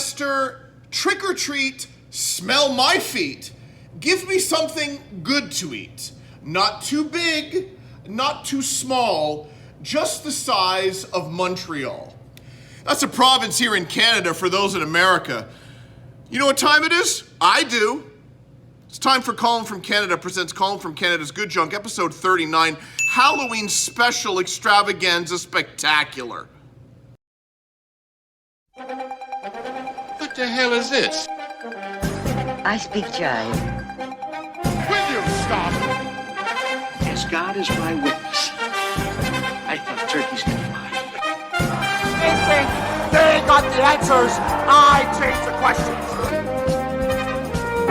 Lester, trick or treat, smell my feet. Give me something good to eat. Not too big, not too small, just the size of Montreal. That's a province here in Canada for those in America. You know what time it is? I do. It's time for Colin from Canada presents Colin from Canada's Good Junk, episode 39, Halloween special extravaganza spectacular. What the hell is this? I speak jive. Will you stop? As God is my witness, I thought turkeys could fly. They think they got the answers. I change the questions.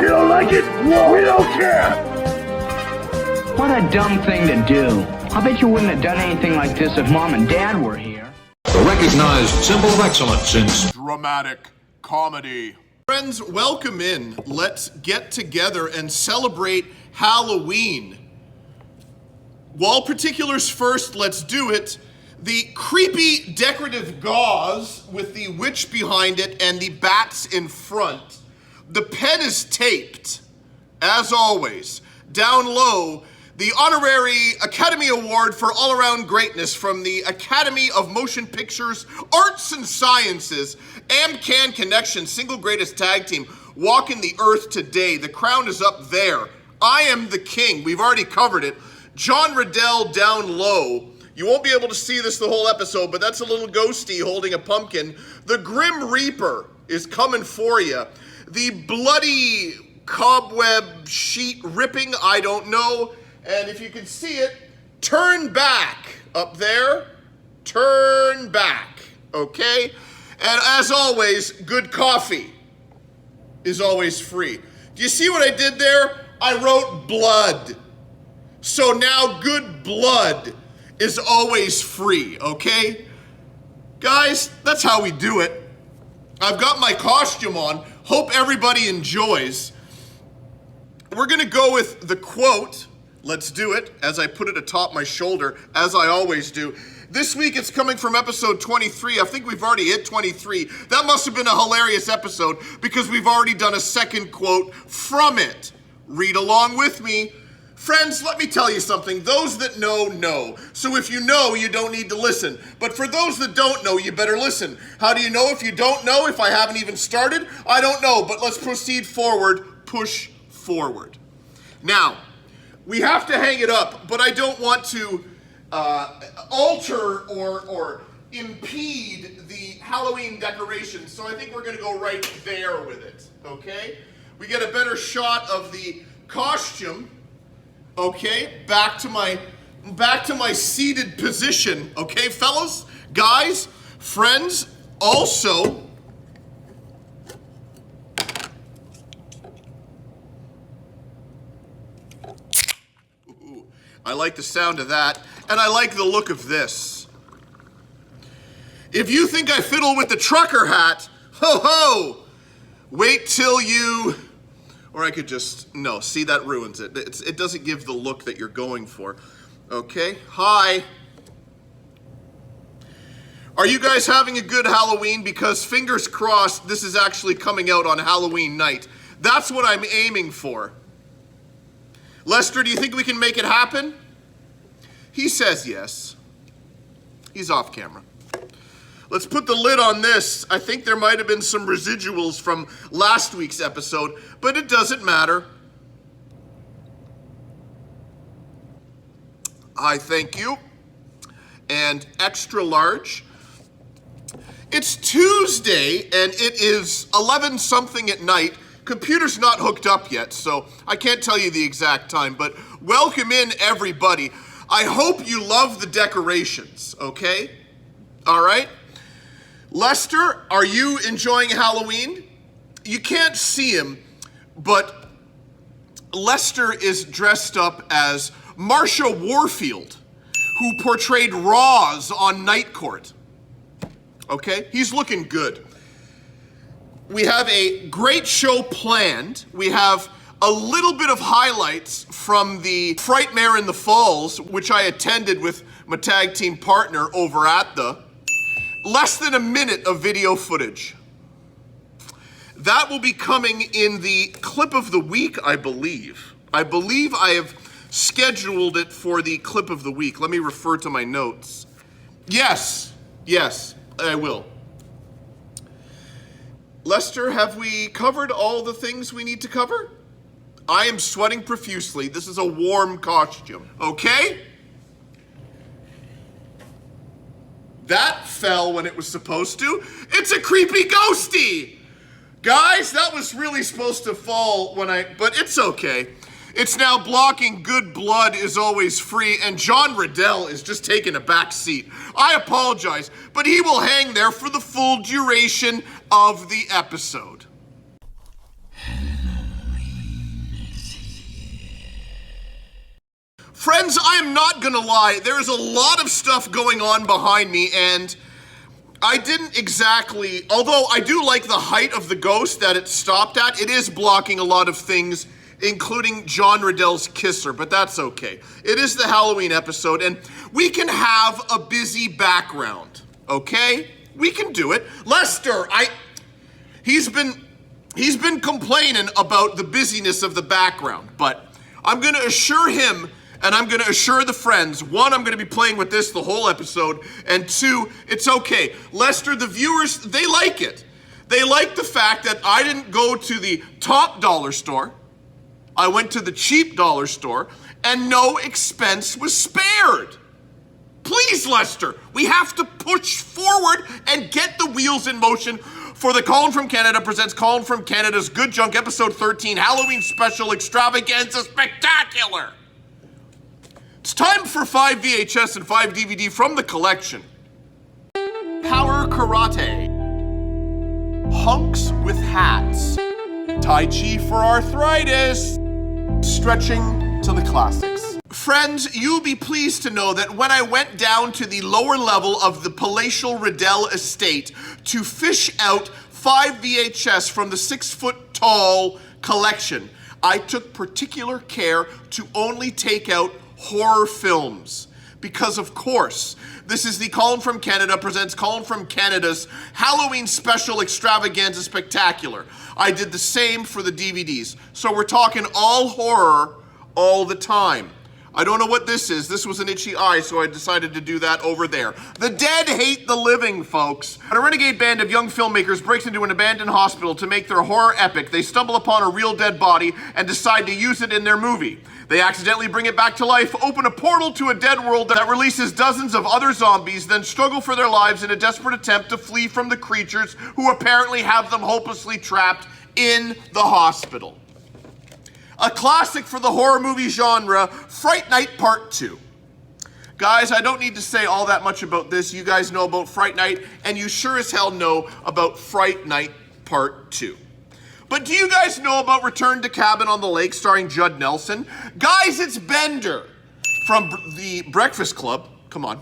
You don't like it? We don't care. What a dumb thing to do. I bet you wouldn't have done anything like this if Mom and Dad were here. The recognized symbol of excellence in Dramatic comedy. Friends, welcome in. Let's get together and celebrate Halloween. Wall particulars first, let's do it. The creepy decorative gauze with the witch behind it and the bats in front. The pen is taped, as always. Down low, the honorary Academy Award for all-around greatness from the Academy of Motion Pictures, Arts and Sciences, AmCan Connection, single greatest tag team, walking the earth today. The crown is up there. I am the king. We've already covered it. John Riddell down low. You won't be able to see this the whole episode, but that's a little ghosty holding a pumpkin. The Grim Reaper is coming for you. The bloody cobweb sheet ripping, I don't know. And if you can see it, turn back up there. Turn back, okay? And as always, good coffee is always free. Do you see what I did there? I wrote blood. So now good blood is always free, okay? Guys, that's how we do it. I've got my costume on. Hope everybody enjoys. We're gonna go with the quote. Let's do it, as I put it atop my shoulder, as I always do. This week it's coming from episode 23. I think we've already hit 23. That must have been a hilarious episode because we've already done a second quote from it. Read along with me. Friends, let me tell you something. Those that know, know. So if you know, you don't need to listen. But for those that don't know, you better listen. How do you know if you don't know? If I haven't even started? I don't know, but let's proceed forward. Push forward. Now, we have to hang it up, but I don't want to alter or impede the Halloween decorations, so I think we're gonna go right there with it, okay? We get a better shot of the costume, okay? Back to my seated position, okay, fellas, guys, friends, also, I like the sound of that, and I like the look of this. If you think I fiddle with the trucker hat, ho ho! Wait till you, or I could just, no, see, that ruins it. It doesn't give the look that you're going for. Okay, hi. Are you guys having a good Halloween? Because fingers crossed, this is actually coming out on Halloween night. That's what I'm aiming for. Lester, do you think we can make it happen? He says yes. He's off camera. Let's put the lid on this. I think there might have been some residuals from last week's episode, but it doesn't matter. I thank you. And extra large. It's Tuesday, and it is 11 something at night. Computer's not hooked up yet, so I can't tell you the exact time, but welcome in, everybody. I hope you love the decorations, okay? All right? Lester, are you enjoying Halloween? You can't see him, but Lester is dressed up as Marsha Warfield, who portrayed Roz on Night Court. Okay? He's looking good. We have a great show planned. We have a little bit of highlights from the Frightmare in the Falls, which I attended with my tag team partner over at the. Less than a minute of video footage. That will be coming in the clip of the week, I believe. I believe I have scheduled it for the clip of the week. Let me refer to my notes. Yes, I will. Lester, have we covered all the things we need to cover? I am sweating profusely. This is a warm costume, okay? That fell when it was supposed to. It's a creepy ghosty! Guys, that was really supposed to fall but it's okay. It's now blocking Good Blood is Always Free, and John Riddell is just taking a back seat. I apologize, but he will hang there for the full duration of the episode. Friends, I am not gonna lie, there's a lot of stuff going on behind me, and I didn't exactly, although I do like the height of the ghost that it stopped at, it is blocking a lot of things, including John Riddell's kisser, but that's okay. It is the Halloween episode, and we can have a busy background, okay? We can do it. Lester, he's been complaining about the busyness of the background, but I'm gonna assure him, and I'm gonna assure the friends, one, I'm gonna be playing with this the whole episode, and two, it's okay. Lester, the viewers, they like it. They like the fact that I didn't go to the top dollar store, I went to the cheap dollar store, and no expense was spared. Please, Lester, we have to push forward and get the wheels in motion for the Colin from Canada presents Colin from Canada's Good Junk Episode 13 Halloween Special Extravaganza Spectacular. It's time for 5 VHS and 5 DVD from the collection. Power Karate. Hunks with Hats. Tai Chi for Arthritis. Stretching to the classics. Friends, you'll be pleased to know that when I went down to the lower level of the palatial Riddell estate to fish out 5 VHS from the 6-foot-tall collection, I took particular care to only take out horror films. Because of course, this is the Colin from Canada presents Colin from Canada's Halloween Special Extravaganza Spectacular. I did the same for the DVDs. So we're talking all horror all the time. I don't know what this is. This was an itchy eye, so I decided to do that over there. The dead hate the living, folks. When a renegade band of young filmmakers breaks into an abandoned hospital to make their horror epic, they stumble upon a real dead body and decide to use it in their movie. They accidentally bring it back to life, open a portal to a dead world that releases dozens of other zombies, then struggle for their lives in a desperate attempt to flee from the creatures who apparently have them hopelessly trapped in the hospital. A classic for the horror movie genre, Fright Night Part 2. Guys, I don't need to say all that much about this. You guys know about Fright Night, and you sure as hell know about Fright Night Part 2. But do you guys know about Return to Cabin on the Lake starring Judd Nelson? Guys, it's Bender from the Breakfast Club. Come on.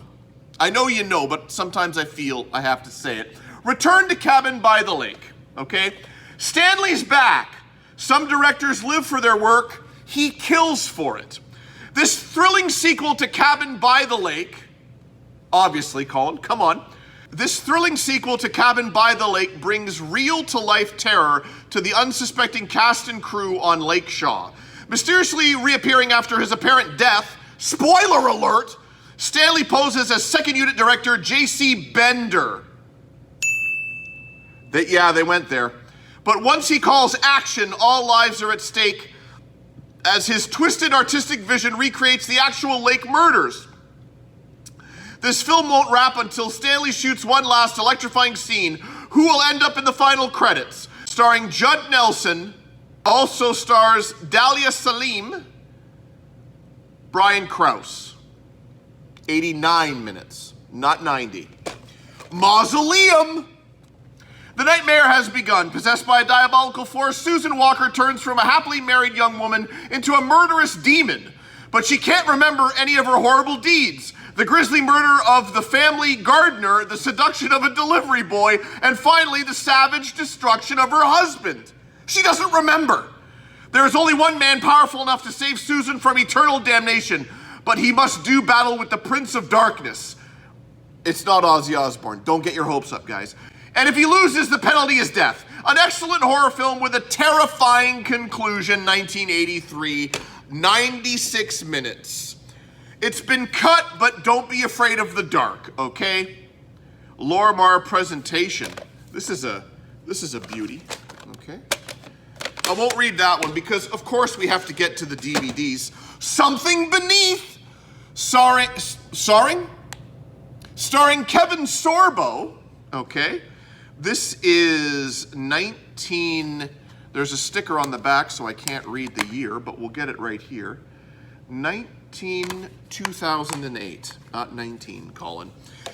I know you know, but sometimes I feel I have to say it. Return to Cabin by the Lake, okay? Stanley's back. Some directors live for their work. He kills for it. This thrilling sequel to Cabin by the Lake, obviously, Colin, come on. This thrilling sequel to Cabin by the Lake brings real-to-life terror to the unsuspecting cast and crew on Lake Shaw. Mysteriously reappearing after his apparent death, spoiler alert, Stanley poses as second unit director J.C. Bender. They went there. But once he calls action, all lives are at stake as his twisted artistic vision recreates the actual lake murders. This film won't wrap until Stanley shoots one last electrifying scene. Who will end up in the final credits? Starring Judd Nelson, also stars Dahlia Salim, Brian Krause. 89 minutes, not 90. Mausoleum! The nightmare has begun. Possessed by a diabolical force, Susan Walker turns from a happily married young woman into a murderous demon. But she can't remember any of her horrible deeds. The grisly murder of the family gardener, the seduction of a delivery boy, and finally the savage destruction of her husband. She doesn't remember. There is only one man powerful enough to save Susan from eternal damnation, but he must do battle with the Prince of Darkness. It's not Ozzy Osbourne. Don't get your hopes up, guys. And if he loses, the penalty is death. An excellent horror film with a terrifying conclusion, 1983, 96 minutes. It's been cut, but don't be afraid of the dark, okay? Lorimar presentation. This is a beauty, okay? I won't read that one because, of course, we have to get to the DVDs. Something Beneath, starring Kevin Sorbo, okay? This is 19, there's a sticker on the back so I can't read the year, but we'll get it right here. 2008, not 19, Colin.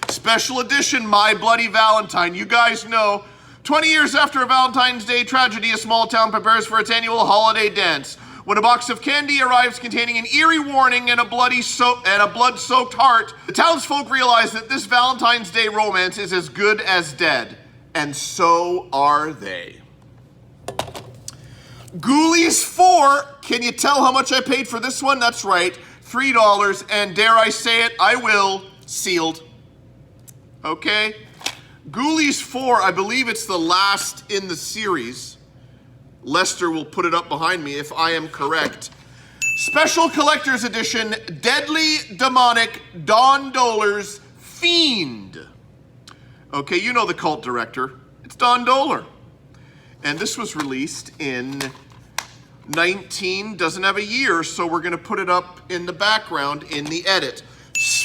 Special edition, My Bloody Valentine. You guys know, 20 years after a Valentine's Day tragedy, a small town prepares for its annual holiday dance. When a box of candy arrives containing an eerie warning and a blood-soaked heart, the townsfolk realize that this Valentine's Day romance is as good as dead. And so are they. Ghoulies 4. Can you tell how much I paid for this one? That's right, $3. And dare I say it, I will. Sealed. Okay? Ghoulies 4, I believe it's the last in the series. Lester will put it up behind me if I am correct. Special Collector's Edition, Deadly Demonic Don Dohler's Fiend. Okay, you know the cult director. It's Don Dohler. And this was released in 19, doesn't have a year, so we're gonna put it up in the background in the edit.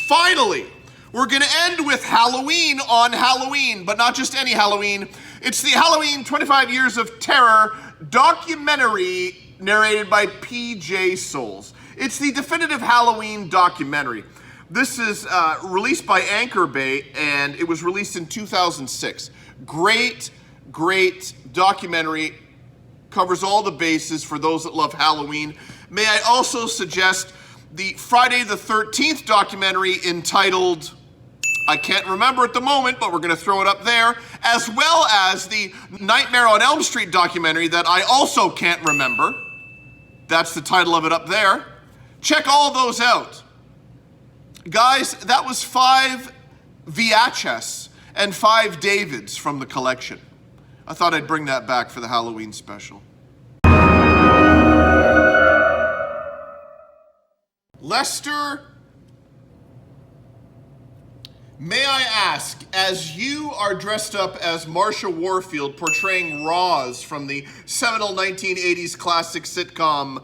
Finally, we're gonna end with Halloween on Halloween, but not just any Halloween. It's the Halloween 25 Years of Terror documentary narrated by P.J. Souls. It's the definitive Halloween documentary. This is released by Anchor Bay, and it was released in 2006. Great, great documentary. Covers all the bases for those that love Halloween. May I also suggest the Friday the 13th documentary entitled, I can't remember at the moment, but we're gonna throw it up there, as well as the Nightmare on Elm Street documentary that I also can't remember. That's the title of it up there. Check all those out. Guys, that was 5 VHS and 5 Davids from the collection. I thought I'd bring that back for the Halloween special. Lester, may I ask, as you are dressed up as Marsha Warfield portraying Roz from the seminal 1980s classic sitcom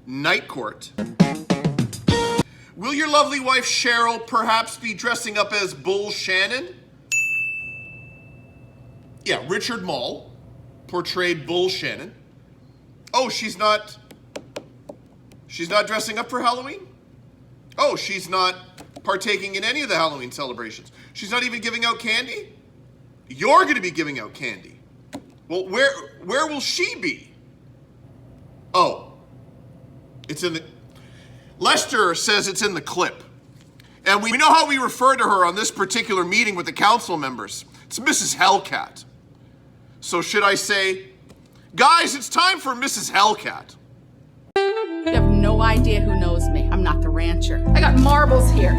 Night Court, will your lovely wife Cheryl perhaps be dressing up as Bull Shannon? Yeah, Richard Mall portrayed Bull Shannon. Oh, she's not dressing up for Halloween? Oh, she's not partaking in any of the Halloween celebrations. She's not even giving out candy? You're gonna be giving out candy. Well, where will she be? Oh, it's in the, Lester says it's in the clip. And we know how we refer to her on this particular meeting with the council members. It's Mrs. Hellcat. So should I say, guys, it's time for Mrs. Hellcat. You have no idea who knows me. I'm not the rancher. I got marbles here.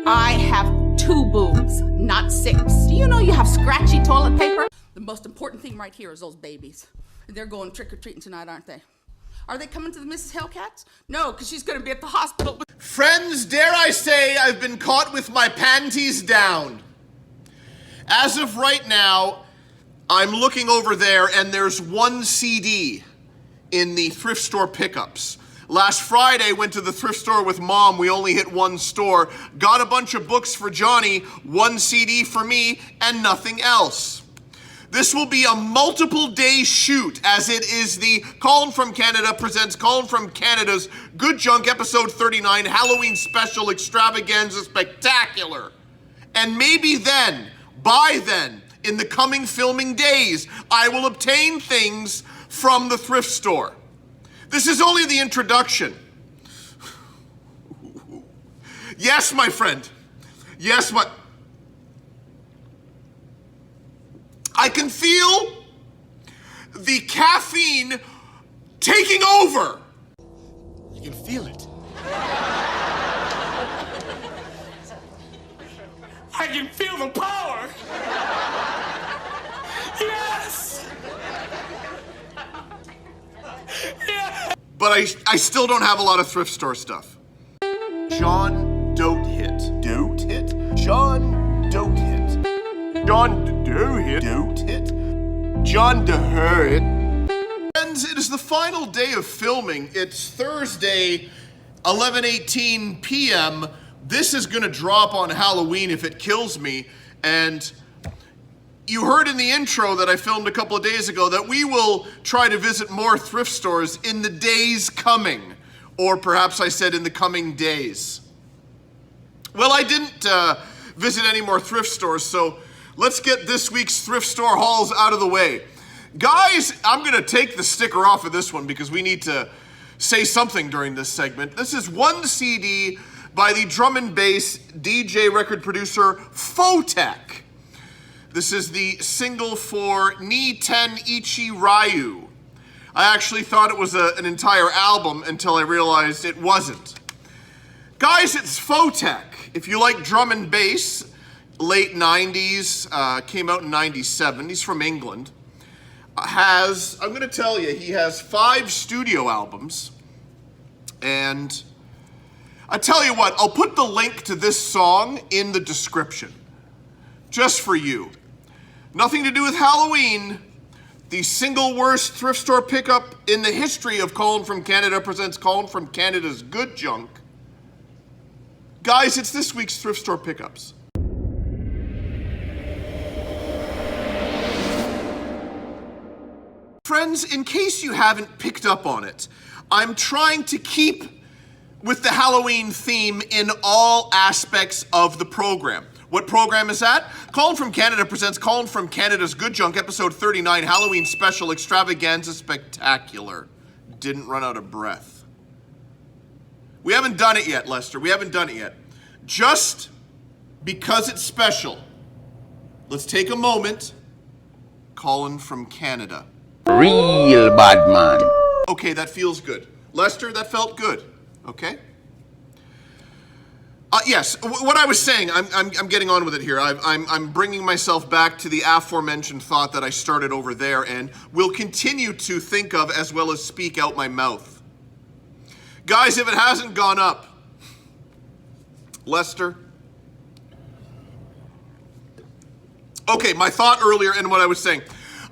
I have 2 boobs, not 6. Do you know you have scratchy toilet paper? The most important thing right here is those babies. They're going trick-or-treating tonight, aren't they? Are they coming to the Mrs. Hellcats? No, because she's going to be at the hospital. Friends, dare I say I've been caught with my panties down. As of right now, I'm looking over there and there's 1 CD in the thrift store pickups. Last Friday, went to the thrift store with Mom. We only hit 1 store. Got a bunch of books for Johnny, 1 CD for me, and nothing else. This will be a multiple day shoot, as it is the Colin from Canada presents Colin from Canada's Good Junk episode 39 Halloween special extravaganza spectacular. And maybe then, by then, in the coming filming days, I will obtain things from the thrift store. This is only the introduction. Yes, my friend. Yes, I can feel the caffeine taking over. You can feel it. I can feel the power. Yes! but I still don't have a lot of thrift store stuff. John Dote Hit. Dote Hit? John Dote Hit. John Dote Hit. Dote Hit. John DeHurt. Friends, it is the final day of filming. It's Thursday, 11:18 p.m. This is gonna drop on Halloween if it kills me. And you heard in the intro that I filmed a couple of days ago that we will try to visit more thrift stores in the days coming. Or perhaps I said in the coming days. Well, I didn't visit any more thrift stores, so let's get this week's thrift store hauls out of the way. Guys, I'm gonna take the sticker off of this one because we need to say something during this segment. This is one CD by the drum and bass DJ record producer Photek. This is the single for Ni Ten Ichi Ryu. I actually thought it was an entire album until I realized it wasn't. Guys, it's Photek. If you like drum and bass, late 90s, came out in 97. He's from England. I'm gonna tell you, he has 5 studio albums. And I tell you what, I'll put the link to this song in the description. Just for you. Nothing to do with Halloween. The single worst thrift store pickup in the history of Colin from Canada presents Colin from Canada's Good Junk. Guys, it's this week's thrift store pickups. Friends, in case you haven't picked up on it, I'm trying to keep with the Halloween theme in all aspects of the program. What program is that? Colin from Canada presents Colin from Canada's Good Junk, episode 39, Halloween special, Extravaganza Spectacular. Didn't run out of breath. We haven't done it yet, Lester. We haven't done it yet. Just because it's special, let's take a moment. Colin from Canada. Real bad man. Okay, that feels good. Lester, that felt good. Okay? Yes, what I was saying, I'm getting on with it here. I'm bringing myself back to the aforementioned thought that I started over there and will continue to think of as well as speak out my mouth. Guys, if it hasn't gone up, Lester. Okay, my thought earlier and what I was saying.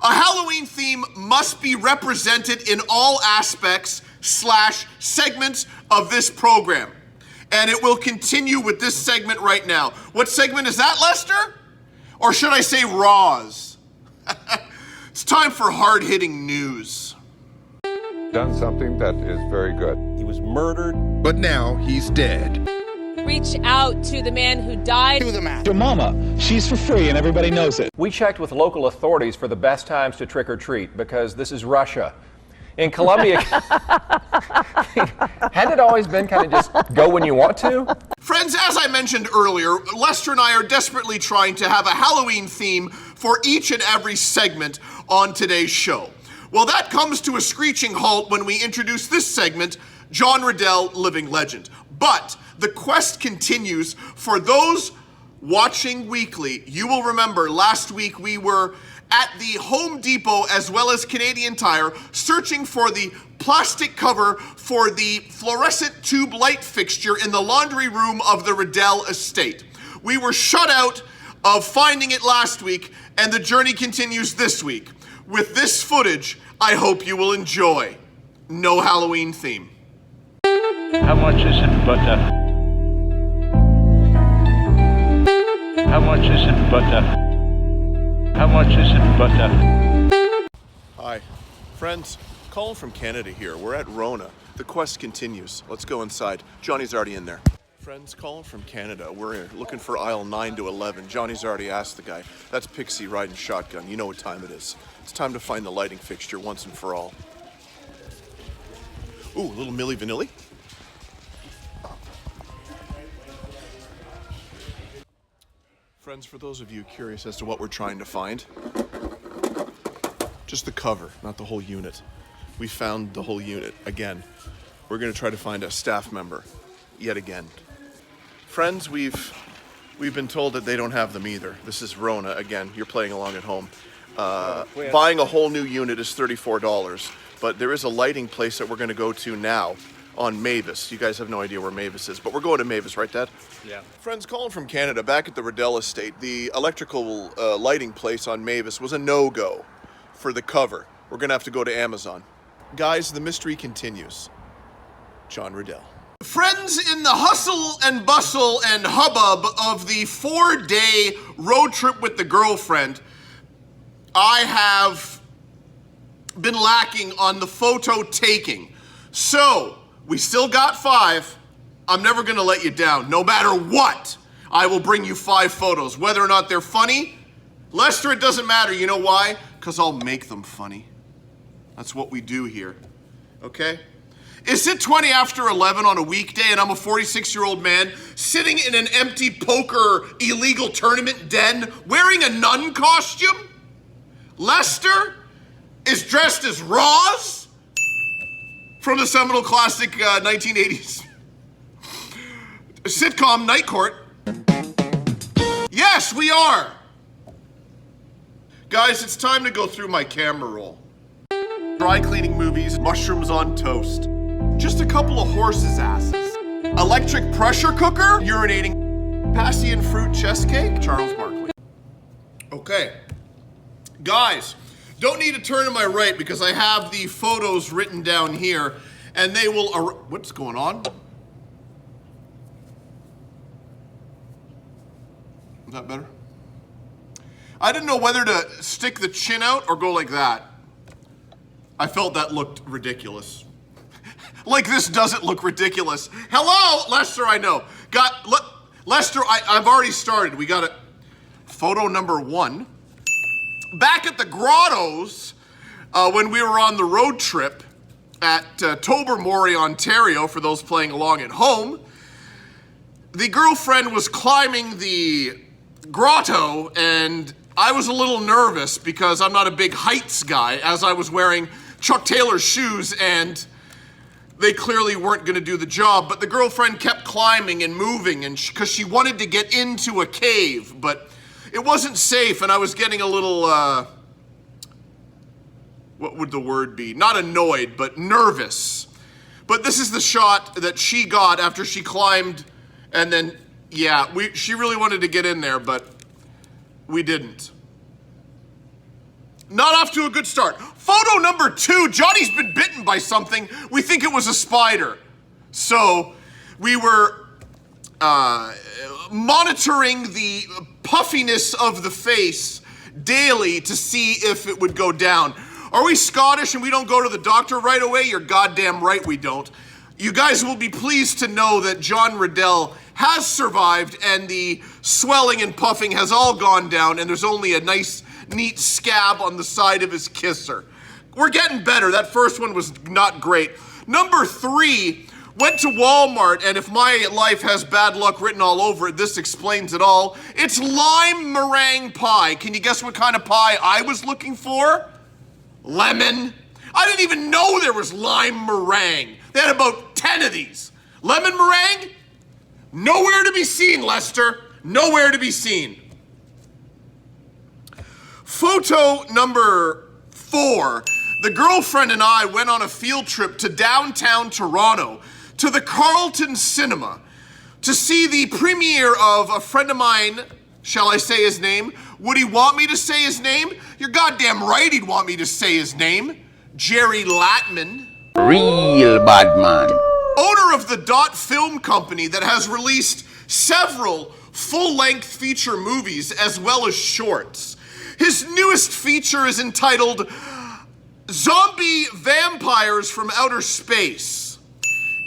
A Halloween theme must be represented in all aspects / segments of this program. And it will continue with this segment right now. What segment is that, Lester? Or should I say Raws? It's time for hard-hitting news. Done something that is very good. He was murdered. But now he's dead. Reach out to the man who died. Do the math. Your mama, she's for free and everybody knows it. We checked with local authorities for the best times to trick or treat because this is Russia. In Colombia, hadn't it always been kind of just go when you want to? Friends, as I mentioned earlier, Lester and I are desperately trying to have a Halloween theme for each and every segment on today's show. Well, that comes to a screeching halt when we introduce this segment, John Riddell, Living Legend. But the quest continues. For those watching weekly, you will remember last week we were at the Home Depot as well as Canadian Tire searching for the plastic cover for the fluorescent tube light fixture in the laundry room of the Riddell estate. We were shut out of finding it last week, and the journey continues this week. With this footage, I hope you will enjoy. No Halloween theme. How much is it butter? How much is it butter? How much is it butter? Hi, friends. Colin from Canada here. We're at Rona. The quest continues. Let's go inside. Johnny's already in there. Friends, Colin from Canada. We're looking for aisle 9 to 11. Johnny's already asked the guy. That's Pixie riding shotgun. You know what time it is. It's time to find the lighting fixture once and for all. Ooh, a little Milli Vanilli. Friends, for those of you curious as to what we're trying to find, just the cover, not the whole unit. We found the whole unit again. We're going to try to find a staff member yet again. Friends, we've been told that they don't have them either. This is Rona again. You're playing along at home. Buying a whole new unit is $34. but there is a lighting place that we're going to go to now on Mavis. You guys have no idea where Mavis is, but we're going to Mavis, right, Dad? Yeah. Friends, Colin from Canada, back at the Riddell Estate, the electrical lighting place on Mavis was a no-go for the cover. We're going to have to go to Amazon. Guys, the mystery continues. John Riddell. Friends, in the hustle and bustle and hubbub of the 4-day road trip with the girlfriend, I have been lacking on the photo taking. So, we still got 5. I'm never gonna let you down. No matter what, I will bring you 5 photos. Whether or not they're funny, Lester, it doesn't matter. You know why? Because I'll make them funny. That's what we do here, okay? Is it 20 after 11 on a weekday and I'm a 46-year-old man sitting in an empty poker illegal tournament den wearing a nun costume? Lester is dressed as Roz from the seminal classic 1980s sitcom Night Court. Yes, we are. Guys, it's time to go through my camera roll. Dry cleaning movies, mushrooms on toast. Just a couple of horses' asses. Electric pressure cooker, urinating, passion fruit chest cake, Charles Barkley. Okay. Guys, don't need to turn to my right because I have the photos written down here and they will, what's going on? Is that better? I didn't know whether to stick the chin out or go like that. I felt that looked ridiculous. Like this doesn't look ridiculous. Hello, Lester, I know. Lester, I've already started. We got photo number 1. Back at the grottos, when we were on the road trip at Tobermory, Ontario, for those playing along at home, the girlfriend was climbing the grotto and I was a little nervous because I'm not a big heights guy, as I was wearing Chuck Taylor's shoes and they clearly weren't going to do the job, but the girlfriend kept climbing and moving and because she wanted to get into a cave, but it wasn't safe and I was getting a little, what would the word be? Not annoyed, but nervous. But this is the shot that she got after she climbed and then, yeah, she really wanted to get in there, but we didn't. Not off to a good start. Photo number 2, Johnny's been bitten by something. We think it was a spider. So we were monitoring the puffiness of the face daily to see if it would go down. Are we Scottish and we don't go to the doctor right away? You're goddamn right we don't. You guys will be pleased to know that John Riddell has survived and the swelling and puffing has all gone down and there's only a nice, neat scab on the side of his kisser. We're getting better. That first one was not great. Number 3, went to Walmart, and if my life has bad luck written all over it, this explains it all. It's lime meringue pie. Can you guess what kind of pie I was looking for? Lemon. I didn't even know there was lime meringue. They had about 10 of these. Lemon meringue? Nowhere to be seen, Lester. Nowhere to be seen. Photo number 4. The girlfriend and I went on a field trip to downtown Toronto to the Carlton Cinema to see the premiere of a friend of mine. Shall I say his name? Would he want me to say his name? You're goddamn right he'd want me to say his name. Jerry Latman. Real bad man. Owner of the Dot Film Company that has released several full-length feature movies as well as shorts. His newest feature is entitled Zombie Vampires from Outer Space.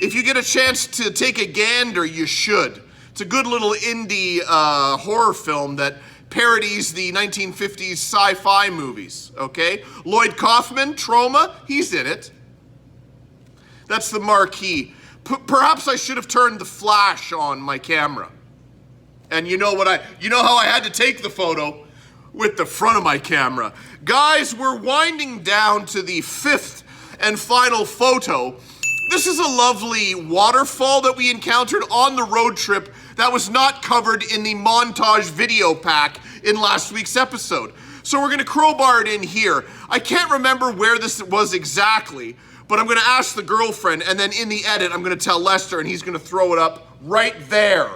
If you get a chance to take a gander, you should. It's a good little indie horror film that parodies the 1950s sci-fi movies, okay? Lloyd Kaufman, Trauma, he's in it. That's the marquee. Perhaps I should have turned the flash on my camera. And you know how I had to take the photo? With the front of my camera. Guys, we're winding down to the 5th and final photo. This is a lovely waterfall that we encountered on the road trip that was not covered in the montage video pack in last week's episode. So we're gonna crowbar it in here. I can't remember where this was exactly, but I'm gonna ask the girlfriend, and then in the edit, I'm gonna tell Lester, and he's gonna throw it up right there.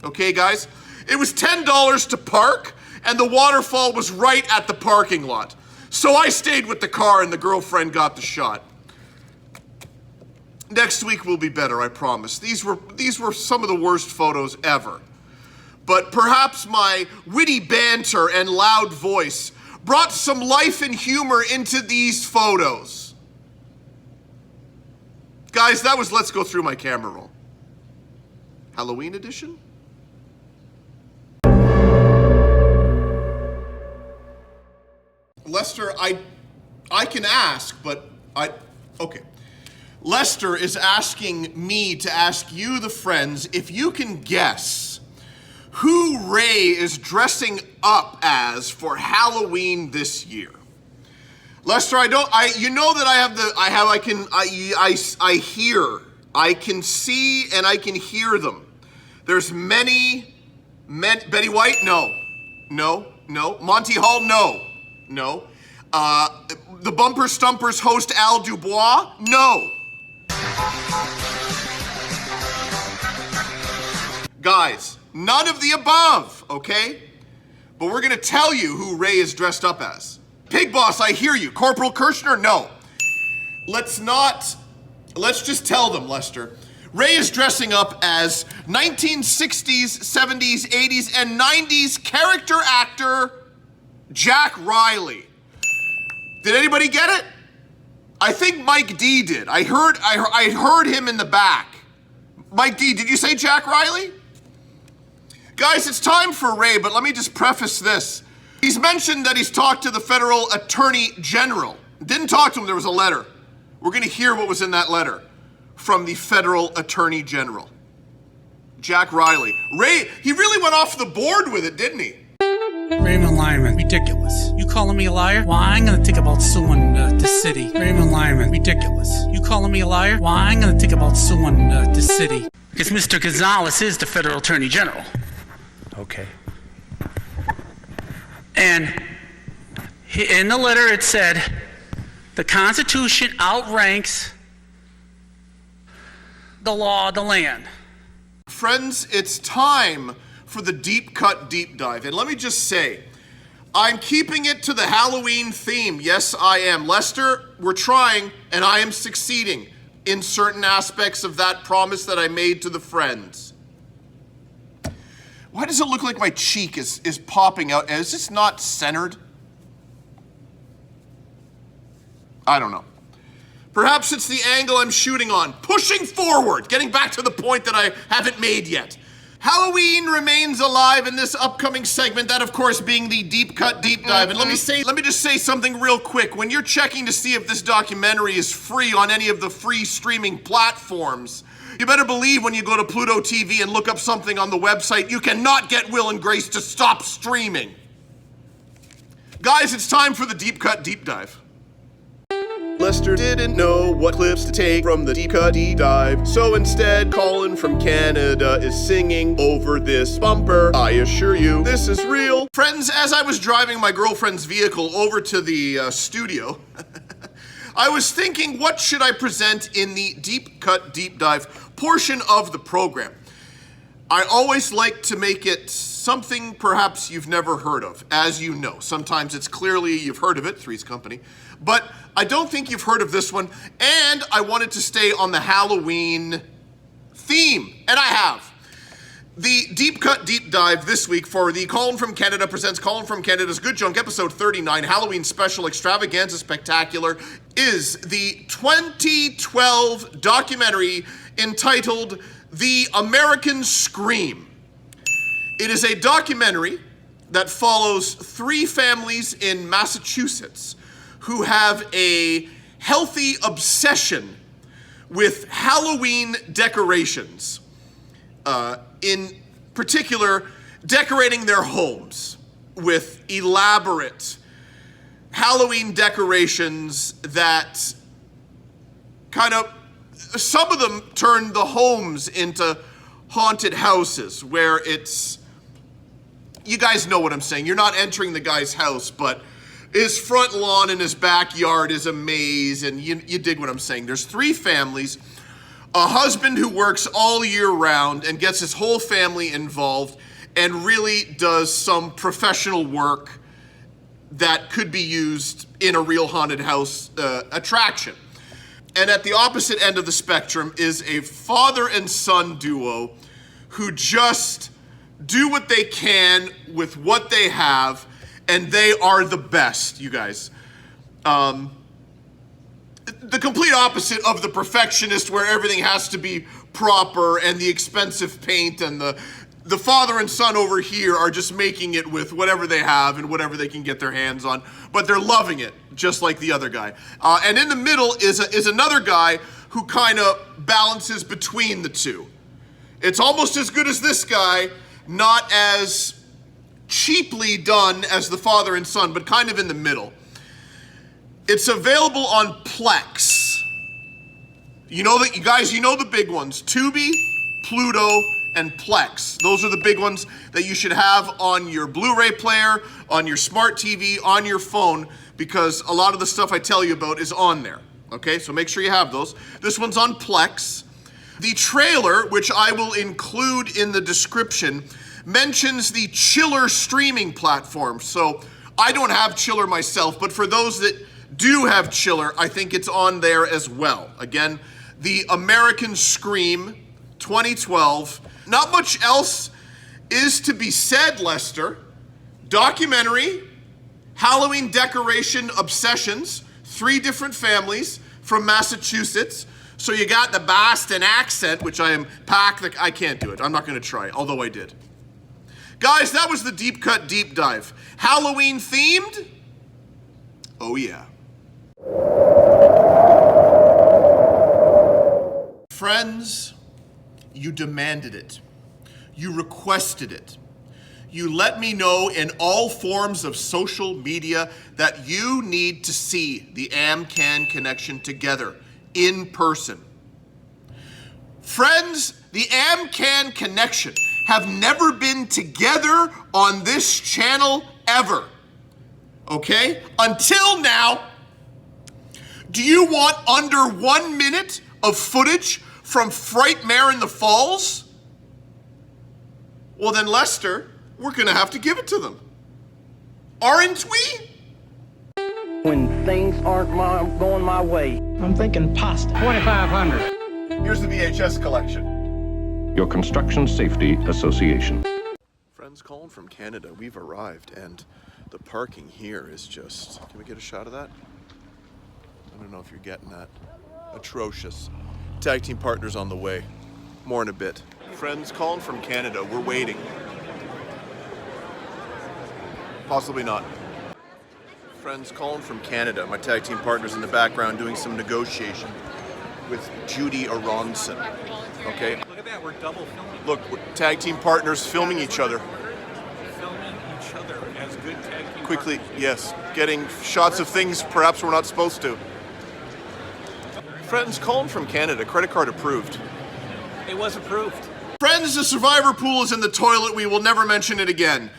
Okay, guys? It was $10 to park, and the waterfall was right at the parking lot. So I stayed with the car, and the girlfriend got the shot. Next week will be better, I promise. These were some of the worst photos ever. But perhaps my witty banter and loud voice brought some life and humor into these photos. Guys, that was Let's Go Through My Camera Roll. Halloween edition? Lester, I can ask, but okay. Lester is asking me to ask you, the friends, if you can guess who Ray is dressing up as for Halloween this year. Lester, you know that I can see and I can hear them. There's many, Betty White, no. Monty Hall, no. The Bumper Stumpers host Al Dubois, no. Guys, none of the above, okay? But we're gonna tell you who Ray is dressed up as. Pig Boss, I hear you. Corporal Kirshner, no. Let's just tell them, Lester. Ray is dressing up as 1960s, 70s, 80s, and 90s character actor Jack Riley. Did anybody get it? I think Mike D did. I heard him in the back. Mike D, did you say Jack Riley? Guys, it's time for Ray, but let me just preface this. He's mentioned that he's talked to the federal attorney general. Didn't talk to him, there was a letter. We're gonna hear what was in that letter from the federal attorney general. Jack Riley. Ray, he really went off the board with it, didn't he? Raymond Lyman, ridiculous. You calling me a liar? Well, I ain't gonna think about suing the city. Raymond Lyman, ridiculous. You calling me a liar? Well, I ain't gonna think about suing the city. Because Mr. Gonzalez is the federal attorney general. Okay. And in the letter it said, the Constitution outranks the law of the land. Friends, it's time for the deep cut deep dive. And let me just say, I'm keeping it to the Halloween theme. Yes, I am. Lester, we're trying, and I am succeeding in certain aspects of that promise that I made to the friends. Why does it look like my cheek is popping out? Is this not centered? I don't know. Perhaps it's the angle I'm shooting on. Pushing forward, getting back to the point that I haven't made yet. Halloween remains alive in this upcoming segment, that of course being the deep cut deep dive. And let me just say something real quick. When you're checking to see if this documentary is free on any of the free streaming platforms, you better believe when you go to Pluto TV and look up something on the website, you cannot get Will and Grace to stop streaming. Guys, it's time for the deep cut deep dive. Lester didn't know what clips to take from the deep cut deep dive, so instead Colin from Canada is singing over this bumper. I assure you, this is real. Friends, as I was driving my girlfriend's vehicle over to the studio, I was thinking, what should I present in the deep cut deep dive portion of the program? I always like to make it something perhaps you've never heard of, as you know. Sometimes it's clearly you've heard of it, Three's Company, but I don't think you've heard of this one, and I wanted to stay on the Halloween theme, and I have. The deep cut deep dive this week for the Colin from Canada presents Colin from Canada's Good Junk episode 39, Halloween special Extravaganza Spectacular, is the 2012 documentary entitled The American Scream. It is a documentary that follows three families in Massachusetts who have a healthy obsession with Halloween decorations. In particular, decorating their homes with elaborate Halloween decorations that some of them turn the homes into haunted houses where it's you guys know what I'm saying. You're not entering the guy's house, but his front lawn and his backyard is a maze, and you dig what I'm saying. There's 3 families, a husband who works all year round and gets his whole family involved and really does some professional work that could be used in a real haunted house attraction. And at the opposite end of the spectrum is a father and son duo who just do what they can with what they have, and they are the best, you guys. The complete opposite of the perfectionist where everything has to be proper and the expensive paint, and the father and son over here are just making it with whatever they have and whatever they can get their hands on, but they're loving it, just like the other guy. And in the middle is another guy who kind of balances between the two. It's almost as good as this guy, not as cheaply done as the father and son, but kind of in the middle. It's available on Plex. You know that, you guys, you know the big ones: Tubi, Pluto, and Plex. Those are the big ones that you should have on your Blu-ray player, on your smart TV, on your phone, because a lot of the stuff I tell you about is on there. Okay, so make sure you have those. This one's on Plex. The trailer, which I will include in the description, mentions the Chiller streaming platform. So I don't have Chiller myself, but for those that do have Chiller, I think it's on there as well. Again, the American Scream 2012. Not much else is to be said, Lester. Documentary, Halloween decoration obsessions, 3 different families from Massachusetts. So you got the Boston accent, which I am I can't do it. I'm not going to try, although I did. Guys, that was the Deep Cut Deep Dive. Halloween themed? Oh yeah. Friends, you demanded it. You requested it. You let me know in all forms of social media that you need to see the AmCan Connection together in person. Friends, the AmCan Connection have never been together on this channel ever. Okay? Until now. Do you want under 1 minute of footage from Frightmare in the Falls? Well then, Lester, we're gonna have to give it to them. Aren't we? When things aren't going my way, I'm thinking pasta. 2,500. Here's the VHS collection. Your Construction Safety Association. Friends Colin from Canada, we've arrived, and the parking here is just... Can we get a shot of that? I don't know if you're getting that. Atrocious. Tag team partners on the way. More in a bit. Friends Colin from Canada, we're waiting. Possibly not. Friends Colin from Canada, my tag team partners in the background doing some negotiation with Judy Aronson. Okay? Look at that, we're double filming. Look, we're tag team partners filming each other. Filming each other as good tag team Quickly, partners. yes. Getting shots of things perhaps we're not supposed to. Friends Colin from Canada, credit card approved. It was approved. Friends, the survivor pool is in the toilet. We will never mention it again.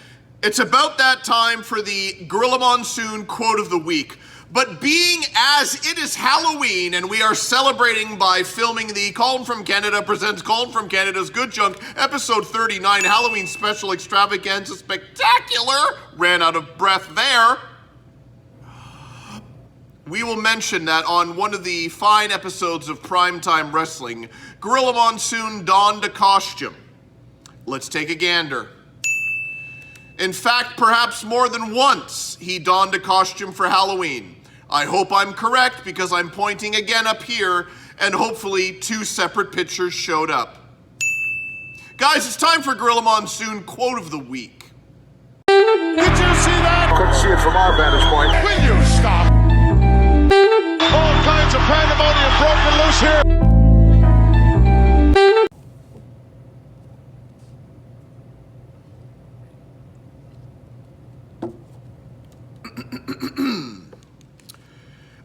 It's about that time for the Gorilla Monsoon quote of the week. But being as it is Halloween and we are celebrating by filming the Colin from Canada presents Colin from Canada's Good Junk, episode 39, Halloween special extravaganza spectacular. Ran out of breath there. We will mention that on one of the fine episodes of Primetime Wrestling, Gorilla Monsoon donned a costume. Let's take a gander. In fact, perhaps more than once, he donned a costume for Halloween. I hope I'm correct because I'm pointing again up here and hopefully 2 separate pictures showed up. Guys, it's time for Gorilla Monsoon quote of the week. Did you see that? Couldn't see it from our vantage point. Will you stop? All kinds of pandemonium broken loose here.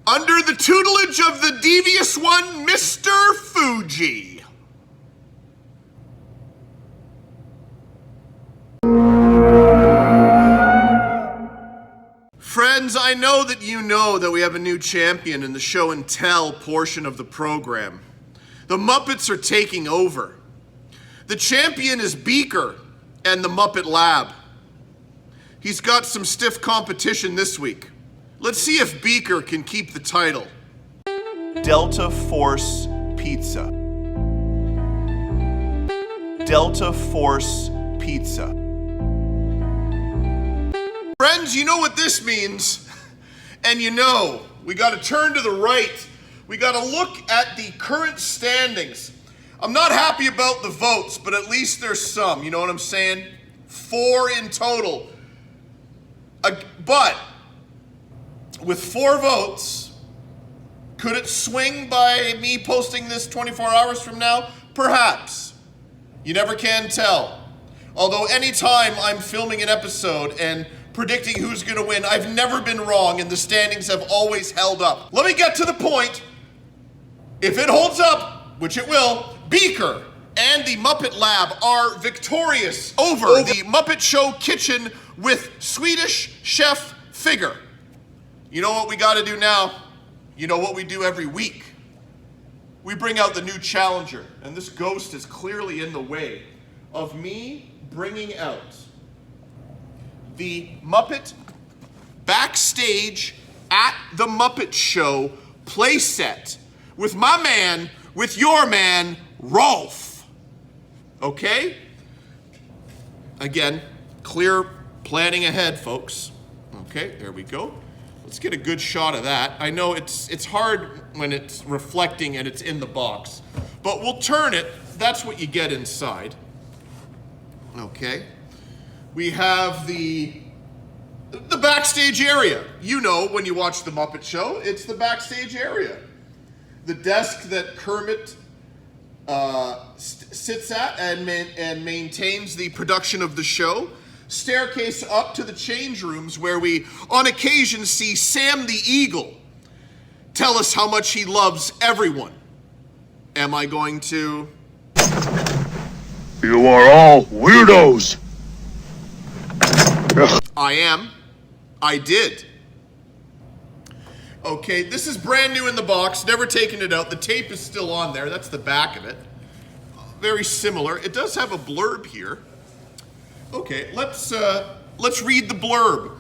Under the tutelage of the devious one, Mr. Fuji. Friends, I know that we have a new champion in the show and tell portion of the program. The Muppets are taking over. The champion is Beaker and the Muppet Lab. He's got some stiff competition this week. Let's see if Beaker can keep the title. Delta Force Pizza. Delta Force Pizza. Friends, you know what this means. And we got to turn to the right. We got to look at the current standings. I'm not happy about the votes, but at least there's some. You know what I'm saying? 4 in total. But with 4 votes, could it swing by me posting this 24 hours from now? Perhaps. You never can tell. Although anytime I'm filming an episode and predicting who's going to win, I've never been wrong and the standings have always held up. Let me get to the point. If it holds up, which it will, Beaker and the Muppet Lab are victorious over the Muppet Show kitchen with Swedish Chef Figure. You know what we got to do now? You know what we do every week? We bring out the new challenger, and this ghost is clearly in the way of me bringing out the Muppet Backstage at the Muppet Show playset with my man, with your man, Rolf. Okay? Again, clear planning ahead, folks. Okay, there we go. Let's get a good shot of that. I know it's hard when it's reflecting and it's in the box, but we'll turn it. That's what you get inside. Okay. We have the backstage area. You know, when you watch the Muppet Show, it's the backstage area. The desk that Kermit sits at and maintains the production of the show. Staircase up to the change rooms where we, on occasion, see Sam the Eagle tell us how much he loves everyone. Am I going to? You are all weirdos. I am. I did. Okay, this is brand new in the box, never taken it out. The tape is still on there. That's the back of it. Very similar. It does have a blurb here. Okay, let's read the blurb.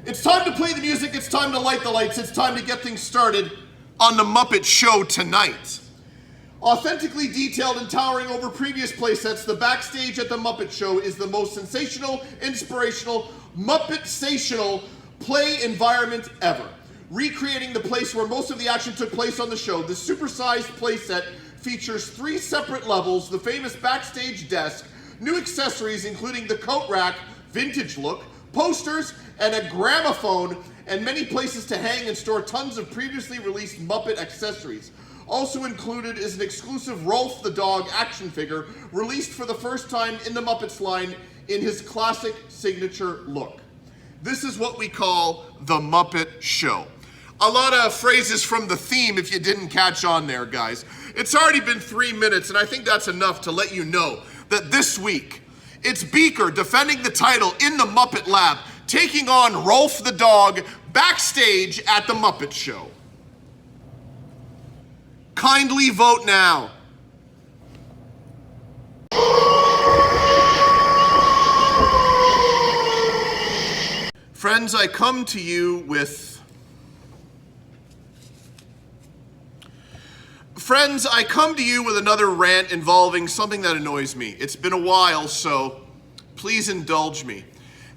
It's time to play the music, it's time to light the lights, it's time to get things started on the Muppet Show tonight. Authentically detailed and towering over previous playsets, the backstage at the Muppet Show is the most sensational, inspirational, Muppet-sational play environment ever. Recreating the place where most of the action took place on the show, the supersized playset features 3 separate levels, the famous backstage desk, new accessories including the coat rack, vintage look, posters, and a gramophone, and many places to hang and store tons of previously released Muppet accessories. Also included is an exclusive Rolf the Dog action figure released for the first time in the Muppets line in his classic signature look. This is what we call the Muppet Show. A lot of phrases from the theme if you didn't catch on there, guys. It's already been 3 minutes, and I think that's enough to let you know that this week, it's Beaker defending the title in the Muppet Lab, taking on Rolf the Dog backstage at the Muppet Show. Kindly vote now. Friends, I come to you with another rant involving something that annoys me. It's been a while, so please indulge me.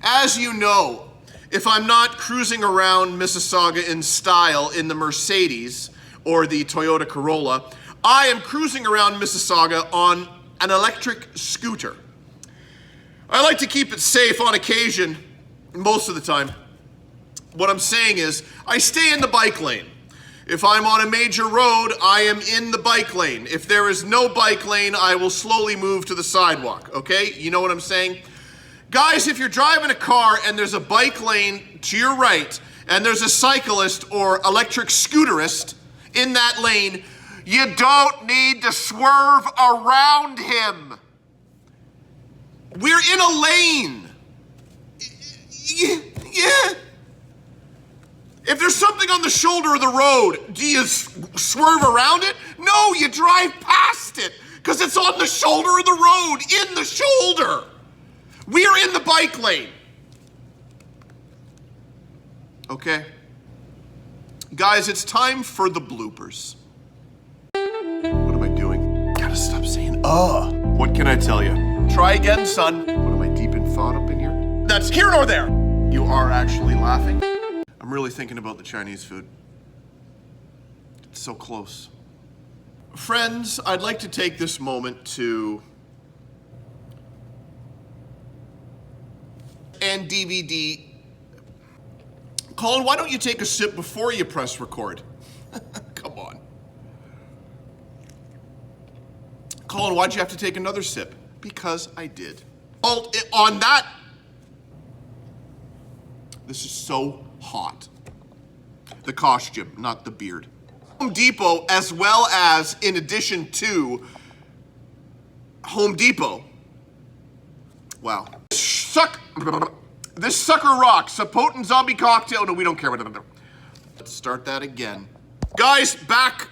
As you know, if I'm not cruising around Mississauga in style in the Mercedes or the Toyota Corolla, I am cruising around Mississauga on an electric scooter. I like to keep it safe on occasion, most of the time. What I'm saying is, I stay in the bike lane. If I'm on a major road, I am in the bike lane. If there is no bike lane, I will slowly move to the sidewalk, okay? You know what I'm saying? Guys, if you're driving a car and there's a bike lane to your right, and there's a cyclist or electric scooterist in that lane, you don't need to swerve around him. We're in a lane. Yeah. If there's something on the shoulder of the road, do you swerve around it? No, you drive past it, because it's on the shoulder of the road, in the shoulder. We are in the bike lane. Okay? Guys, it's time for the bloopers. What am I doing? Gotta stop saying, What can I tell you? Try again, son. What am I, deep in thought up in here? That's here nor there. You are actually laughing? I'm really thinking about the Chinese food. It's so close. Friends, I'd like to take this moment to... and DVD... Colin, why don't you take a sip before you press record? Come on. Colin, why'd you have to take another sip? Because I did. On that... This is so hot. The costume, not the beard. Home Depot, as well as, in addition to Home Depot. Wow. This sucker rocks. A potent zombie cocktail. No, we don't care. Let's start that again. Guys, back.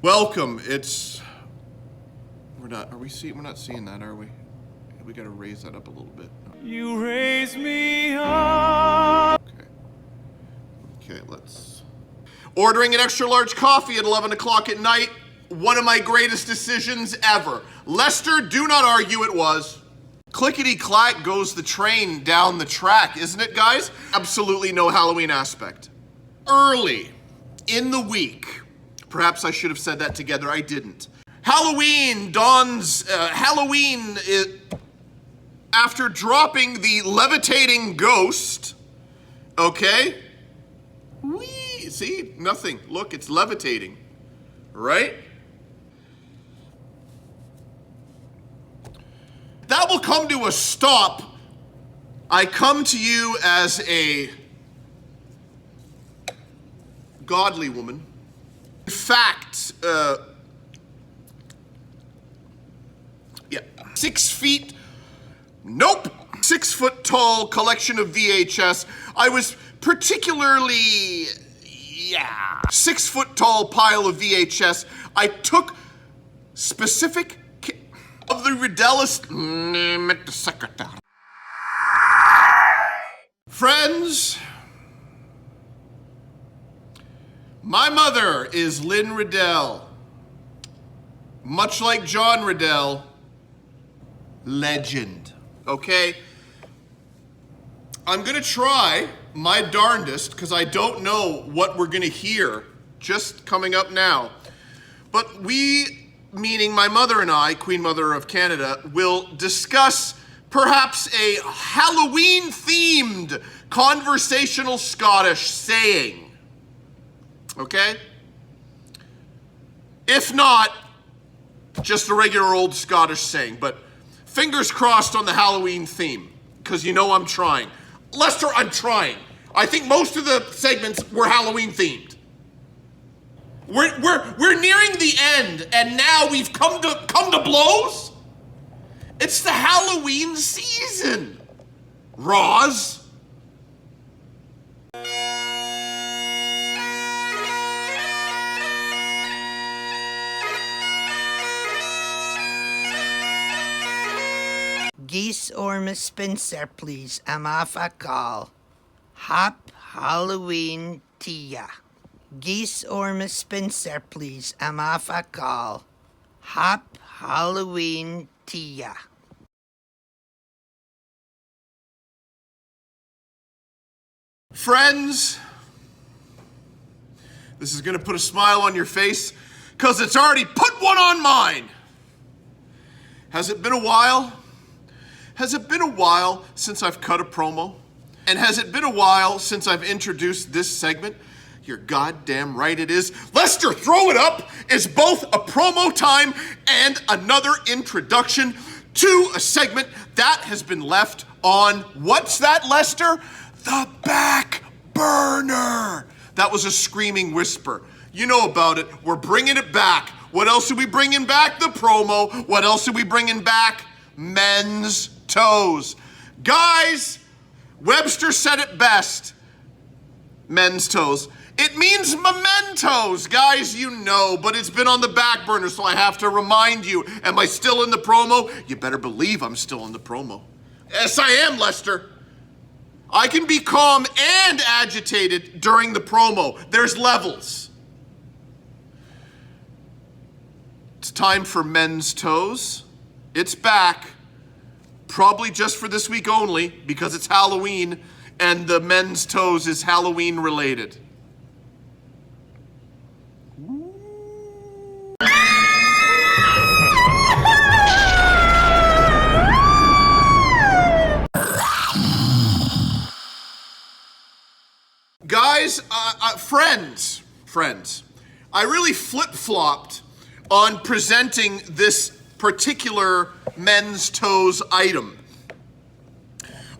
Welcome. We're not seeing that, are we? We gotta raise that up a little bit. You raise me up. Okay, let's... Ordering an extra large coffee at 11 o'clock at night. One of my greatest decisions ever. Lester, do not argue, it was. Clickety-clack goes the train down the track, isn't it, guys? Absolutely no Halloween aspect. Early in the week. Perhaps I should have said that together, I didn't. Halloween dawns, after dropping the levitating ghost, okay? Whee, see, nothing. Look, it's levitating, right? That will come to a stop. I come to you as a godly woman. In fact, 6 feet, nope, 6 foot tall collection of VHS. I was particularly, 6 foot tall pile of VHS. I took specific of the Riddellist secretary. Friends, my mother is Lynn Riddell. Much like John Riddell, legend, okay? I'm gonna try my darndest, because I don't know what we're gonna hear just coming up now. But we, meaning my mother and I, Queen Mother of Canada, will discuss perhaps a Halloween-themed conversational Scottish saying, okay? If not, just a regular old Scottish saying, but fingers crossed on the Halloween theme, because you know I'm trying. Lester, I'm trying. I think most of the segments were Halloween themed. We're nearing the end, and now we've come to blows? It's the Halloween season, Roz. Geese or Miss Spencer, please. I'm off a call. Hop Halloween tia. Geese or Miss Spencer, please. I'm off a call. Hop Halloween tia. Friends, this is gonna put a smile on your face, because it's already put one on mine. Has it been a while? Has it been a while since I've cut a promo? And has it been a while since I've introduced this segment? You're goddamn right it is. Lester, throw it up! It's both a promo time and another introduction to a segment that has been left on, what's that, Lester? The back burner. That was a screaming whisper. You know about it. We're bringing it back. What else are we bringing back? The promo. What else are we bringing back? Men's toes. Guys, Webster said it best. Men's toes. It means mementos. Guys, you know, but it's been on the back burner, so I have to remind you. Am I still in the promo? You better believe I'm still in the promo. Yes, I am, Lester. I can be calm and agitated during the promo. There's levels. It's time for Men's Toes. It's back. Probably just for this week only, because it's Halloween, and the Men's Toes is Halloween related. Guys, friends, I really flip-flopped on presenting this particular Men's Toes item.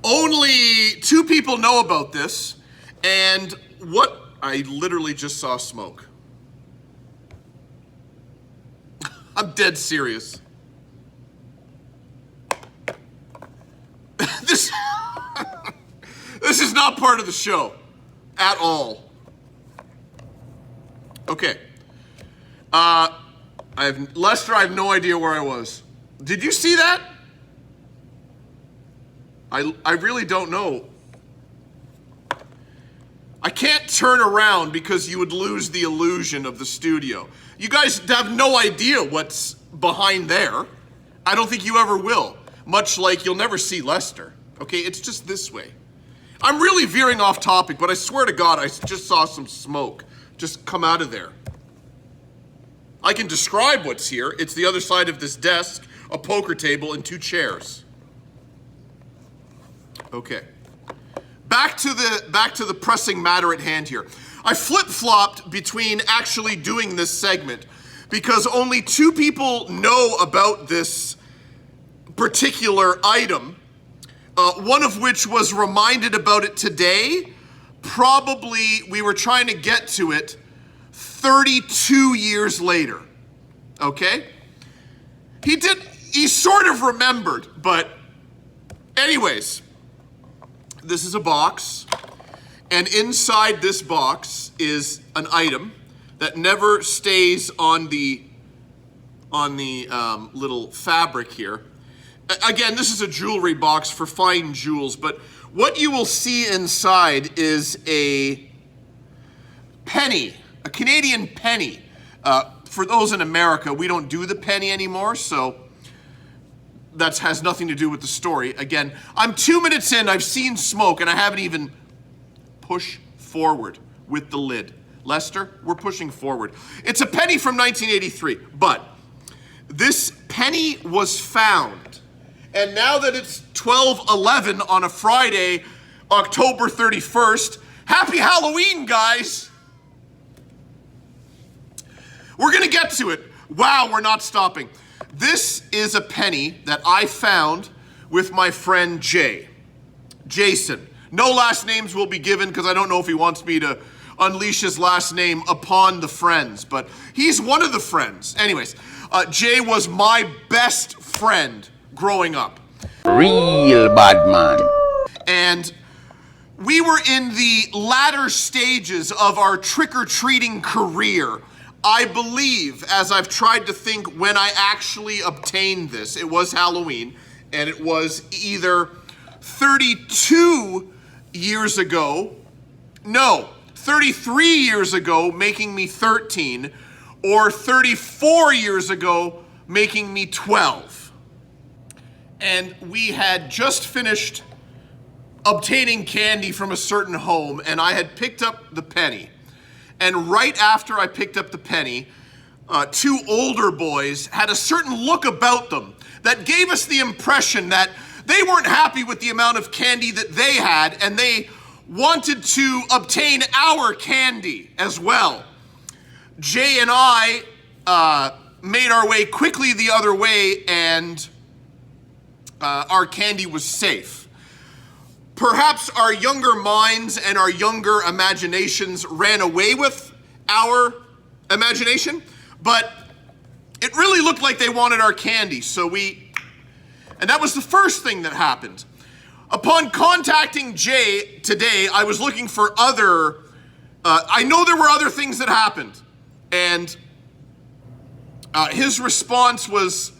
Only 2 people know about this, and I literally just saw smoke. I'm dead serious. This is not part of the show at all. Okay. Lester, I have no idea where I was. Did you see that? I really don't know. I can't turn around because you would lose the illusion of the studio. You guys have no idea what's behind there. I don't think you ever will. Much like you'll never see Lester. Okay, it's just this way. I'm really veering off topic, but I swear to God, I just saw some smoke just come out of there. I can describe what's here. It's the other side of this desk, a poker table, and 2 chairs. Okay. Back to the pressing matter at hand here. I flip-flopped between actually doing this segment because only 2 people know about this particular item, one of which was reminded about it today. Probably we were trying to get to it 32 years later, okay? He sort of remembered, but anyways, this is a box, and inside this box is an item that never stays on the little fabric here. Again, this is a jewelry box for fine jewels, but what you will see inside is a penny, a Canadian penny. For those in America, we don't do the penny anymore, so that has nothing to do with the story. Again, I'm 2 minutes in, I've seen smoke, and I haven't even pushed forward with the lid. Lester, we're pushing forward. It's a penny from 1983, but this penny was found. And now that it's 12/11 on a Friday, October 31st, happy Halloween, guys! We're gonna get to it. Wow, we're not stopping. This is a penny that I found with my friend Jason. No last names will be given because I don't know if he wants me to unleash his last name upon the friends, but he's one of the friends. Anyways, Jay was my best friend growing up. Real bad man. And we were in the latter stages of our trick-or-treating career. I believe, as I've tried to think when I actually obtained this, it was Halloween, and it was either 32 years ago, no, 33 years ago, making me 13, or 34 years ago, making me 12. And we had just finished obtaining candy from a certain home, and I had picked up the penny. And right after I picked up the penny, 2 older boys had a certain look about them that gave us the impression that they weren't happy with the amount of candy that they had, and they wanted to obtain our candy as well. Jay and I made our way quickly the other way, and our candy was safe. Perhaps our younger minds and our younger imaginations ran away with our imagination, but it really looked like they wanted our candy, and And that was the first thing that happened. Upon contacting Jay today, I was looking for other, I know there were other things that happened. And his response was,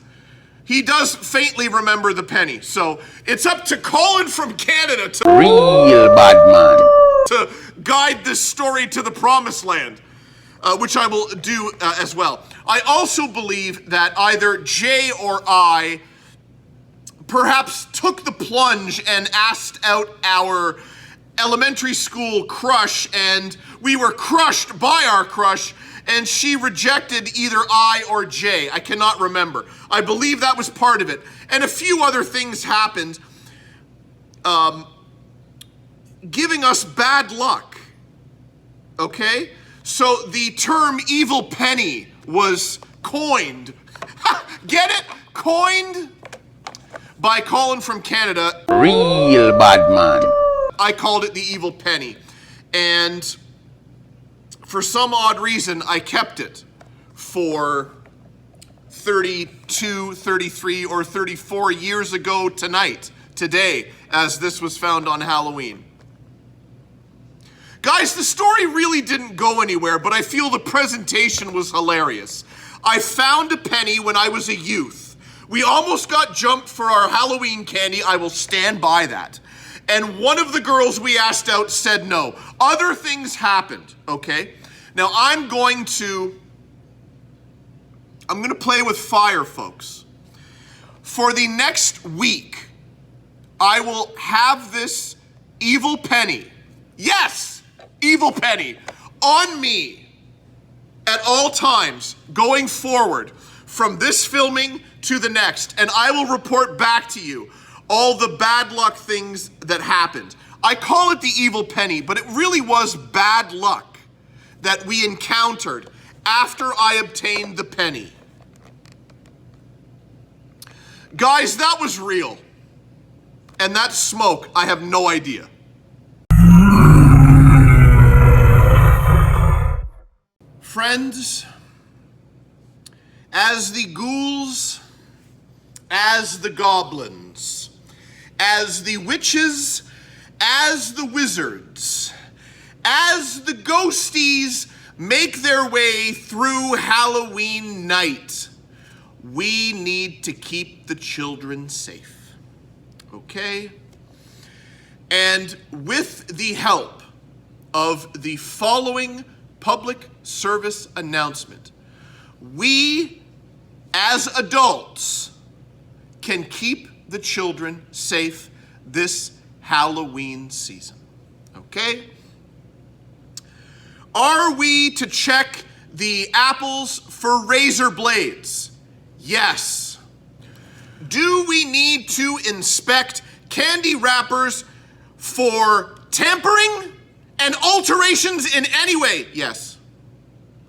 he does faintly remember the penny. So it's up to Colin from Canada to Real bad man. to guide this story to the promised land, which I will do as well. I also believe that either Jay or I perhaps took the plunge and asked out our elementary school crush, and we were crushed by our crush, and she rejected either I or Jay. I cannot remember. I believe that was part of it. And a few other things happened, giving us bad luck. Okay? So the term evil penny was coined. Get it? Coined by Colin from Canada. Real bad man. I called it the evil penny. And for some odd reason, I kept it for 32, 33, or 34 years ago today, as this was found on Halloween. Guys, the story really didn't go anywhere, but I feel the presentation was hilarious. I found a penny when I was a youth. We almost got jumped for our Halloween candy. I will stand by that. And one of the girls we asked out said no. Other things happened, okay? Now I'm going to play with fire, folks. For the next week, I will have this evil penny, yes, evil penny, on me at all times going forward from this filming to the next, and I will report back to you all the bad luck things that happened. I call it the evil penny, but it really was bad luck that we encountered after I obtained the penny. Guys, that was real. And that smoke, I have no idea. Friends, as the ghouls, as the goblins, as the witches, as the wizards, as the ghosties make their way through Halloween night, we need to keep the children safe, okay? And with the help of the following public service announcement, we as adults can keep the children safe this Halloween season, okay? Are we to check the apples for razor blades? Yes. Do we need to inspect candy wrappers for tampering and alterations in any way? Yes.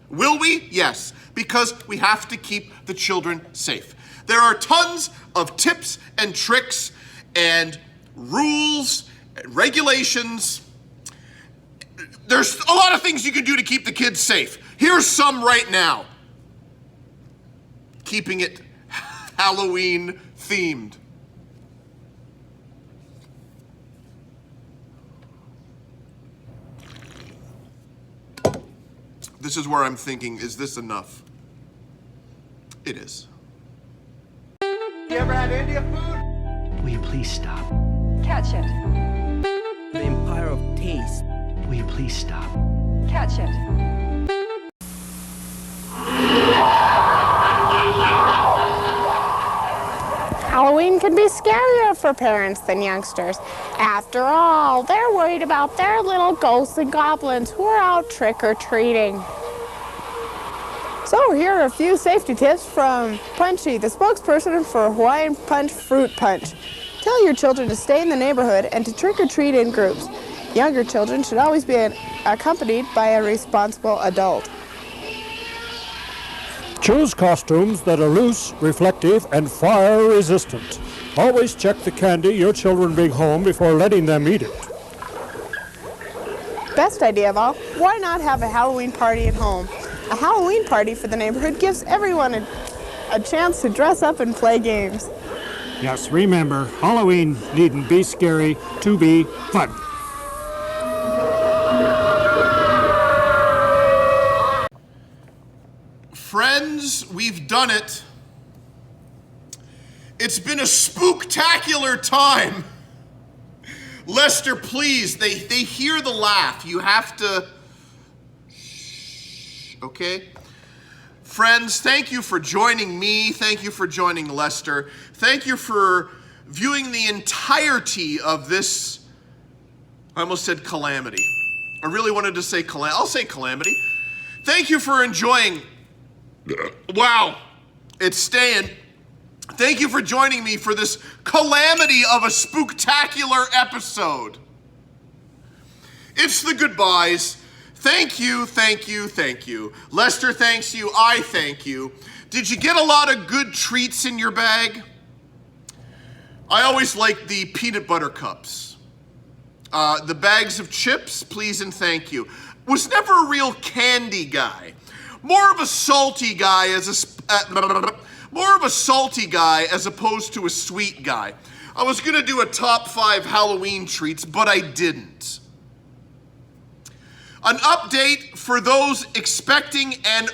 Will we? Yes. Because we have to keep the children safe. There are tons of tips and tricks and rules, and regulations. There's a lot of things you can do to keep the kids safe. Here's some right now. Keeping it Halloween themed. This is where I'm thinking, is this enough? It is. You ever had Indian food? Will you please stop? Catch it. The Empire of Taste. Will you please stop? Catch it. Halloween can be scarier for parents than youngsters. After all, they're worried about their little ghosts and goblins who are out trick-or-treating. So here are a few safety tips from Punchy, the spokesperson for Hawaiian Punch Fruit Punch. Tell your children to stay in the neighborhood and to trick-or-treat in groups. Younger children should always be accompanied by a responsible adult. Choose costumes that are loose, reflective, and fire-resistant. Always check the candy your children bring home before letting them eat it. Best idea of all, why not have a Halloween party at home? A Halloween party for the neighborhood gives everyone a chance to dress up and play games. Yes, remember, Halloween needn't be scary to be fun. Friends, we've done it. It's been a spooktacular time. Lester, please, they hear the laugh. You have to... Shh, okay? Friends, thank you for joining me. Thank you for joining Lester. Thank you for viewing the entirety of this... I almost said calamity. I really wanted to say I'll say calamity. Thank you for enjoying... Wow, it's staying. Thank you for joining me for this calamity of a spooktacular episode. It's the goodbyes. Thank you, thank you, thank you. Lester thanks you, I thank you. Did you get a lot of good treats in your bag? I always like the peanut butter cups. The bags of chips, please and thank you. Was never a real candy guy. More of a salty guy as opposed to a sweet guy. I was gonna do a top 5 Halloween treats, but I didn't. An update for those expecting and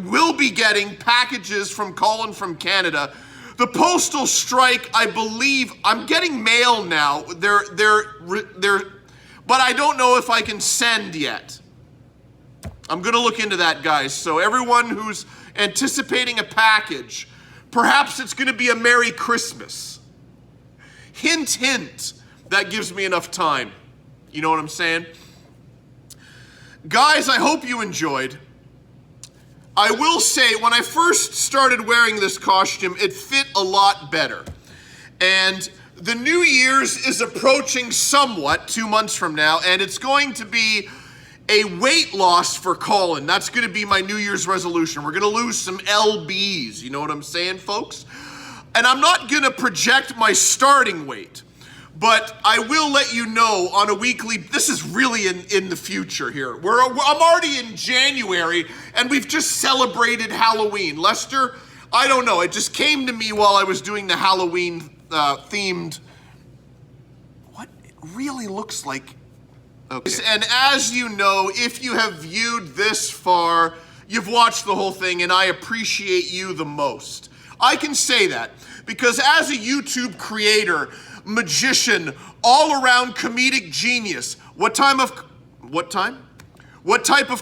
will be getting packages from Colin from Canada. The postal strike, I believe, I'm getting mail now. But I don't know if I can send yet. I'm gonna look into that, guys. So everyone who's anticipating a package, perhaps it's gonna be a Merry Christmas. Hint, hint. That gives me enough time. You know what I'm saying? Guys, I hope you enjoyed. I will say, when I first started wearing this costume, it fit a lot better. And the New Year's is approaching somewhat 2 months from now, and it's going to be a weight loss for Colin. That's gonna be my New Year's resolution. We're gonna lose some LBs, you know what I'm saying, folks? And I'm not gonna project my starting weight, but I will let you know on a weekly, this is really in the future here. I'm already in January, and we've just celebrated Halloween. Lester, I don't know, it just came to me while I was doing the Halloween themed, what it really looks like. Okay. And as you know, if you have viewed this far, you've watched the whole thing, and I appreciate you the most. I can say that because as a YouTube creator, magician, all-around comedic genius, what type of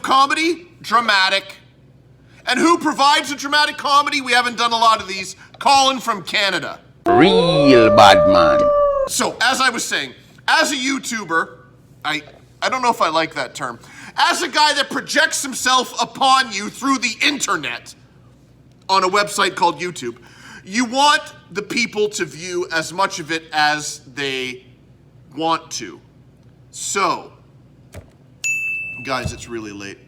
comedy? Dramatic. And who provides a dramatic comedy? We haven't done a lot of these. Colin from Canada. Real bad man. So, as I was saying, as a YouTuber, I don't know if I like that term. As a guy that projects himself upon you through the internet on a website called YouTube, you want the people to view as much of it as they want to. So, guys, it's really late.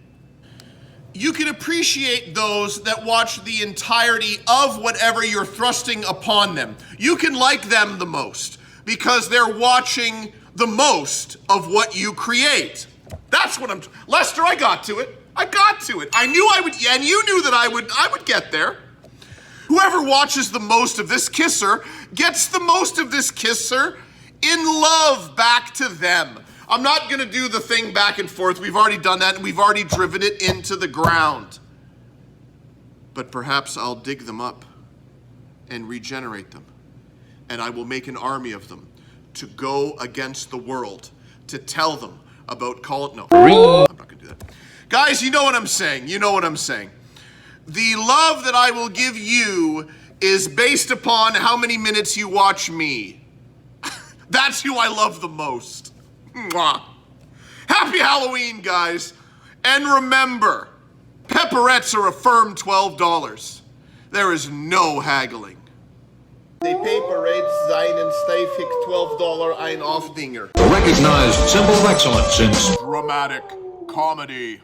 You can appreciate those that watch the entirety of whatever you're thrusting upon them. You can like them the most because they're watching the most of what you create. That's what Lester, I got to it. I knew I would, and you knew that I would get there. Whoever watches the most of this kisser gets the most of this kisser in love back to them. I'm not gonna do the thing back and forth. We've already done that, and we've already driven it into the ground. But perhaps I'll dig them up and regenerate them, and I will make an army of them to go against the world, to tell them about Colin. No, I'm not gonna do that. Guys, you know what I'm saying. You know what I'm saying. The love that I will give you is based upon how many minutes you watch me. That's who I love the most. Mwah. Happy Halloween, guys. And remember, pepperettes are a firm $12. There is no haggling. Die Paperette seinen Steifig $12 ein Aufdinger. A recognized symbol of excellence in dramatic comedy.